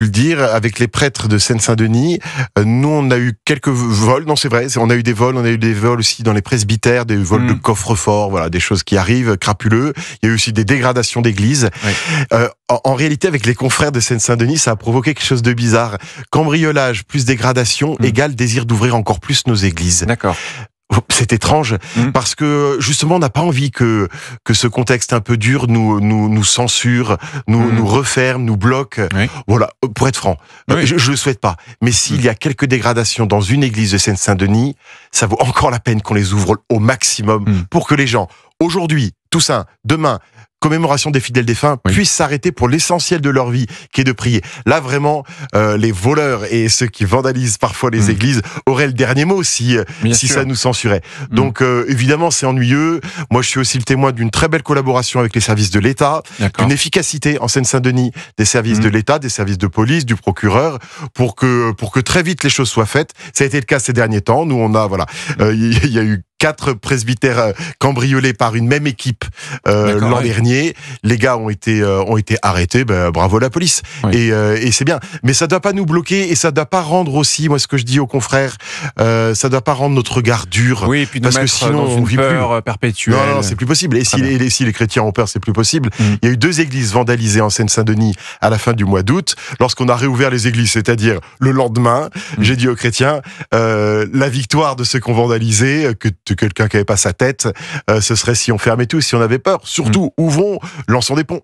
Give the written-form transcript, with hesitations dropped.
le dire, avec les prêtres de Seine-Saint-Denis, nous on a eu quelques vols, non c'est vrai, on a eu des vols aussi dans les presbytères, des vols de coffres-forts, voilà, des choses qui arrivent, crapuleux. Il y a eu aussi des dégradations d'églises. Oui. En réalité, avec les confrères de Seine-Saint-Denis, ça a provoqué quelque chose de bizarre. Cambriolage plus dégradation égale désir d'ouvrir encore plus nos églises. D'accord. C'est étrange parce que justement on n'a pas envie que ce contexte un peu dur nous censure, nous referme, nous bloque. Oui. Voilà, pour être franc, je le souhaite pas. Mais s'il y a quelques dégradations dans une église de Seine-Saint-Denis, ça vaut encore la peine qu'on les ouvre au maximum pour que les gens aujourd'hui, Toussaint, demain, commémoration des fidèles défunts, puissent s'arrêter pour l'essentiel de leur vie, qui est de prier. Là, vraiment, les voleurs et ceux qui vandalisent parfois les églises auraient le dernier mot si ça nous censurait. Donc, évidemment, c'est ennuyeux. Moi, je suis aussi le témoin d'une très belle collaboration avec les services de l'État, d'une efficacité en Seine-Saint-Denis des services de l'État, des services de police, du procureur, pour que très vite les choses soient faites. Ça a été le cas ces derniers temps. Nous, on a, il y a eu 4 presbytères cambriolés par une même équipe l'an dernier. Les gars ont été arrêtés. Bravo la police. Oui. Et c'est bien. Mais ça doit pas nous bloquer et ça doit pas rendre aussi, moi ce que je dis aux confrères, ça doit pas rendre notre regard dur. Oui, et puis parce nous que mettre sinon dans on vit une peur plus. perpétuelle. Non, c'est plus possible. Et si les chrétiens ont peur, c'est plus possible. Il y a eu 2 églises vandalisées en Seine-Saint-Denis à la fin du mois d'août. Lorsqu'on a réouvert les églises, c'est-à-dire le lendemain, j'ai dit aux chrétiens, la victoire de ceux qui ont vandalisé, que quelqu'un qui avait pas sa tête, ce serait si on fermait tout, si on avait peur. Surtout, ouvrons, lançons des ponts.